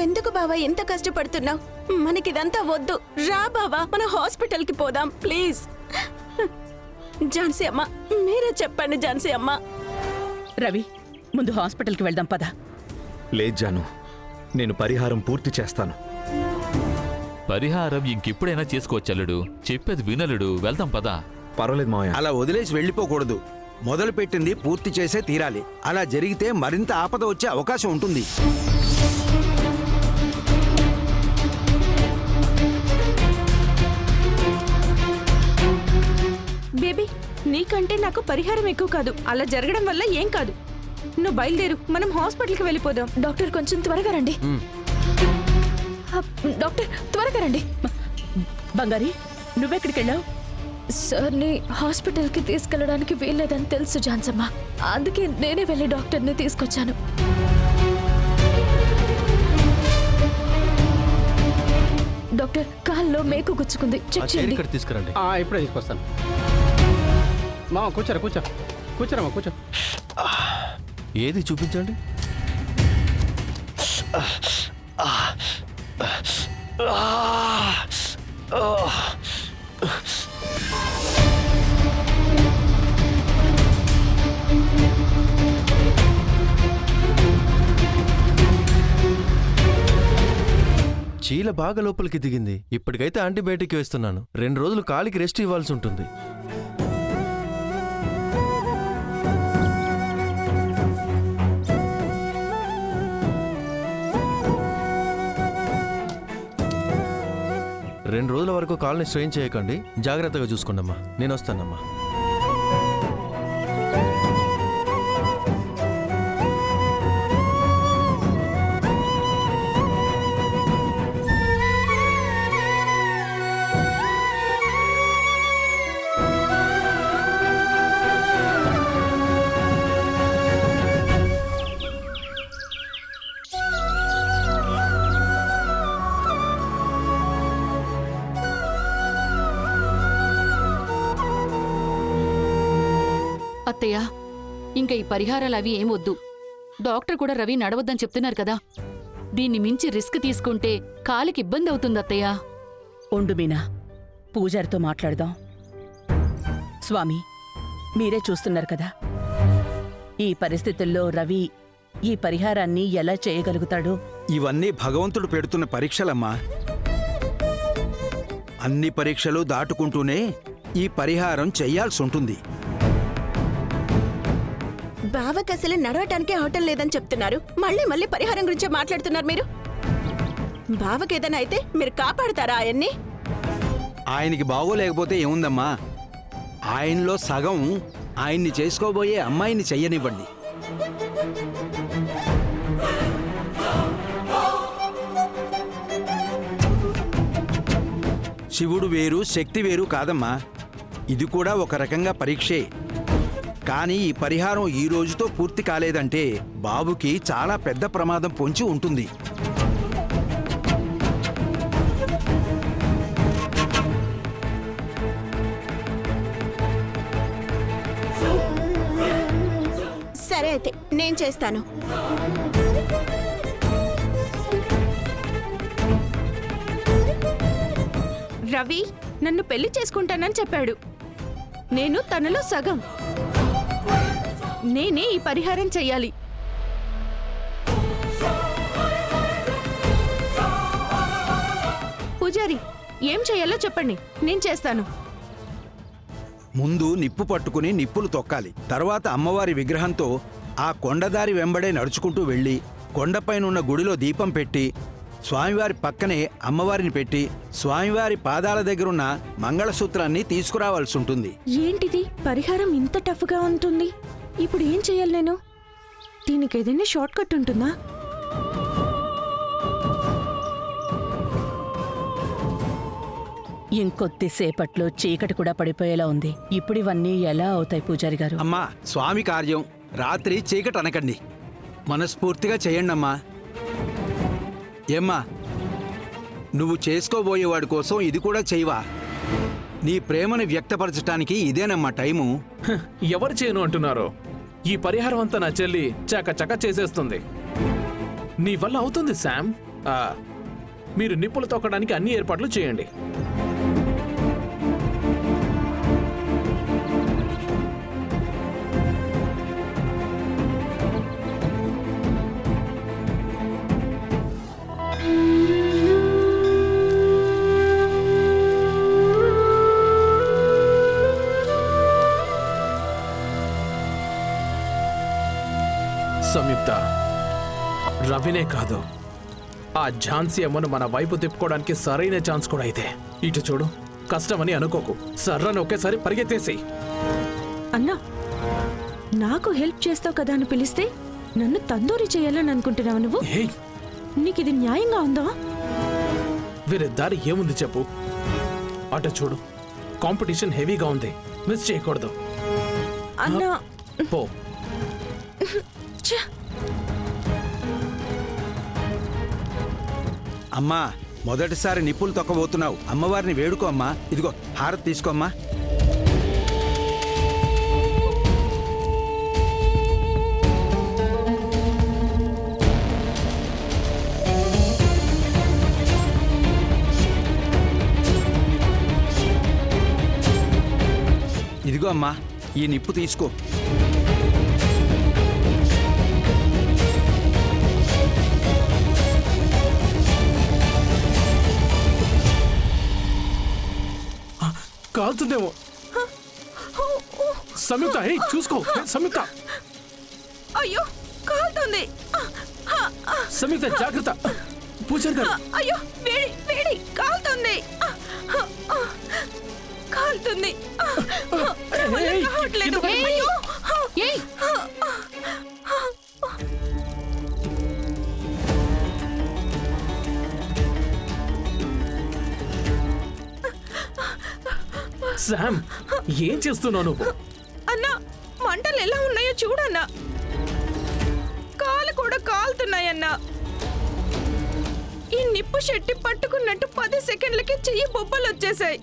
ఎందుకు బావా ఎంత కష్టపడుతున్నావు? మనకిదంతా వద్దు. రా బావా, మన హాస్పిటల్కి పోదాం ప్లీజ్. ఝాన్సీ అమ్మ, మీరే చెప్పండి ఝాన్సీ అమ్మ. రవి, ముందు హాస్పిటల్కి వెళ్దాం పద. లేదు జాను, నేను పరిహారం పూర్తి చేస్తాను. పరిహారం ఇంకెప్పుడైనా చేసుకోవచ్చల్లుడు. చెప్పేది వినలుడు. వెళ్దాం పదా. పర్వాలేదు మావయ్య. అలా వదిలేసి వెళ్ళిపోకూడదు. మొదలు పెట్టింది పూర్తి చేసే తీరాలి. అలా జరిగితే మరింత ఆపద వచ్చే అవకాశం ఉంటుంది. బేబీ, నీకంటే నాకు పరిహారం ఎక్కువ కాదు. అలా జరగడం వల్ల ఏం కాదు. నువ్వు బయలుదేరు, మనం హాస్పిటల్కి వెళ్ళిపోదాం. డాక్టర్ కొంచెం త్వరగా రండి. డాక్టర్ త్వరగా రండి. బంగారి, నువ్వెక్కడికి వెళ్ళావు? సార్ని హాస్పిటల్కి తీసుకెళ్ళడానికి వీల్లేదని తెలుసు ఝాన్సమ్మ. అందుకే నేనే వెళ్ళి డాక్టర్ని తీసుకొచ్చాను. డాక్టర్, కాల్లో మేకు గుచ్చుకుంది, చెక్ చేయండి. తీసుకురండి. ఇప్పుడే తీసుకొస్తాను. మా కూర్చోరా, కూర్చోరమ్మా, కూర్చో. ఏది చూపించండి. చీల బాగా లోపలికి దిగింది. ఇప్పటికైతే యాంటీబయాటిక్ వేస్తున్నాను. 2 రోజులు కాలికి రెస్ట్ ఇవ్వాల్సి ఉంటుంది. రెండు రోజుల వరకు కాల్ని స్ట్రెయిన్ చేయకండి. జాగ్రత్తగా చూసుకోండమ్మా. నేను వస్తానమ్మా. అత్తయ్య, ఇంకా ఈ పరిహారాలు అవి ఏం వద్దు. డాక్టర్ కూడా రవి నడవద్దని చెప్తున్నారు కదా. దీన్ని మించి రిస్క్ తీసుకుంటే కాలికి ఇబ్బంది అవుతుంది అత్తయ్య. ఉండు మీనా, పూజారితో మాట్లాడదాం. స్వామి, మీరే చూస్తున్నారు కదా, ఈ పరిస్థితుల్లో రవి ఈ పరిహారాన్ని ఎలా చేయగలుగుతాడు? ఇవన్నీ భగవంతుడు పెడుతున్న పరీక్షలమ్మా. అన్ని పరీక్షలు దాటుకుంటూనే ఈ పరిహారం చెయ్యాల్సి ఉంటుంది. బావకి అసలు నడవటానికి అవటం లేదని చెప్తున్నారు. మళ్ళీ పరిహారం గురించి మాట్లాడుతున్నారు మీరు. బావకి ఏదైనా అయితే మీరు కాపాడతారా ఆయన్ని? ఆయనకి బాగోలేకపోతే ఏముందమ్మా, ఆయనలో సగం ఆయన్ని చేసుకోబోయే అమ్మాయిని చెయ్యనివ్వండి. శివుడు వేరు, శక్తి వేరు కాదమ్మా. ఇది కూడా ఒక రకంగా పరీక్షే. కానీ ఈ పరిహారం ఈ రోజుతో పూర్తి కాలేదంటే బాబుకి చాలా పెద్ద ప్రమాదం పొంచి ఉంటుంది. సరే అయితే నేను చేస్తాను. రవి నన్ను పెళ్లి చేసుకుంటానని చెప్పాడు. నేను తనలో సగం. నేనే ఈ పరిహారం చెయ్యాలి. పూజారి, ఏం చెయ్యాలో చెప్పండి, నేను చేస్తాను. ముందు నిప్పు పట్టుకుని నిప్పులు తొక్కాలి. తర్వాత అమ్మవారి విగ్రహంతో ఆ కొండదారి వెంబడే నడుచుకుంటూ వెళ్ళి కొండపైనున్న గుడిలో దీపం పెట్టి స్వామివారి పక్కనే అమ్మవారిని పెట్టి స్వామివారి పాదాల దగ్గరున్న మంగళసూత్రాన్ని తీసుకురావాల్సి ఉంటుంది. ఏంటిది పరిహారం ఇంత టఫ్గా ఉంటుంది? ఇప్పుడు ఏం చెయ్యాలి నేను? దీనికి ఏదైనా షార్ట్ కట్ ఉంటుందా? ఇంకొద్దిసేపట్లో చీకటి కూడా పడిపోయేలా ఉంది. ఇప్పుడు ఇవన్నీ ఎలా అవుతాయి పూజారి గారు? అమ్మా, స్వామి కార్యం రాత్రి చీకటి అనకండి. మనస్ఫూర్తిగా చేయండమ్మా. ఏమ్మా, నువ్వు చేసుకోబోయేవాడి కోసం ఇది కూడా చేయవా? నీ ప్రేమను వ్యక్తపరచటానికి ఇదేనమ్మా టైము. ఎవరు చేయను అంటున్నారో? ఈ పరిహారం అంతా నా చెల్లి చక చక చేసేస్తుంది. నీ వల్ల అవుతుంది శామ్. మీరు నిప్పులు తొక్కడానికి అన్ని ఏర్పాట్లు చేయండి. సంయుక్త, రవినే కాదు, ఆ ఝాన్సీ అమ్మను మన వైపు తిప్పుకోవడానికి సరైన ఛాన్స్ కూడా అయితే. ఇటు చూడు, కష్టమని అనుకోకు, సర్రని ఒకేసారి పరిగెత్తేసి. అన్నా, నాకు హెల్ప్ చేస్తావు కదా అని పిలిస్తే నన్ను తందూరి చేయాలని అనుకుంటున్నావు నువ్వు? నీకు ఇది న్యాయంగా ఉందా? వేరే దారి ఏముంది చెప్పు? అటు చూడు, కాంపిటీషన్ హెవీగా ఉంది, మిస్ చేయకూడదు. అన్నా, పో. అమ్మా, మొదటిసారి నిప్పులు తొక్కబోతున్నావు. అమ్మవారిని వేడుకో అమ్మా. ఇదిగో హారతి తీసుకోమ్మా. ఇదిగో అమ్మా, ఈ నిప్పు తీసుకో. కాల్తుందేమో. సంయుక్త, చూసుకో సంయుక్త. అయ్యో, కాలుతుంది. సంయుక్త, జాగ్రత్త. పూజారి గారు. అయ్యో, వేడి వేడి, కాలుతుంది. కాలుతుంది. ఏయ్! శామ్, ఏం చేస్తున్నావు నువ్వు? అన్నా, మంటలు ఎలా ఉన్నాయో చూడన్నా. కాలు కూడా కాలుతున్నాయన్నా. ఈ నిప్పు షెట్టి పట్టుకున్నట్టు 10 సెకండ్లకి చెయ్యి బొబ్బలు వచ్చేసాయి.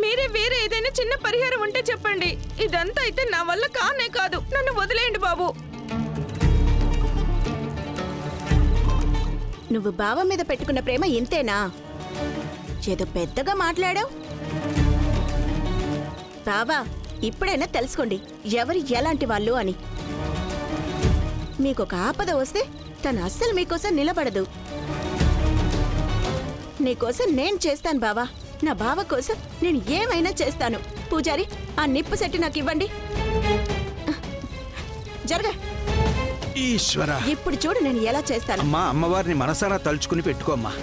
మీరే వేరే ఏదైనా చిన్న పరిహారం ఉంటే చెప్పండి. ఇదంతా అయితే నా వల్ల కానే కాదు. నన్ను వదిలేయండి బాబు. నువ్వు బావ మీద పెట్టుకున్న ప్రేమ ఇంతేనా? ఏదో పెద్దగా మాట్లాడావు. బావా, ఇప్పుడైనా తెలుసుకోండి ఎవరు ఎలాంటి వాళ్ళు అని. మీకొక ఆపద వస్తే తను అస్సలు మీకోసం నిలబడదు. నీకోసం నేను చేస్తాను బావా. నా బావ కోసం నేను ఏమైనా చేస్తాను. పూజారి, ఆ నిప్పు సెట్టి నాకు ఇవ్వండి. జరగ. ఈశ్వర, ఇప్పుడు చూడు నేను ఎలా చేస్తాను. అమ్మా, అమ్మవారిని మనసారా తలుచుకుని పెట్టుకోమ్మా.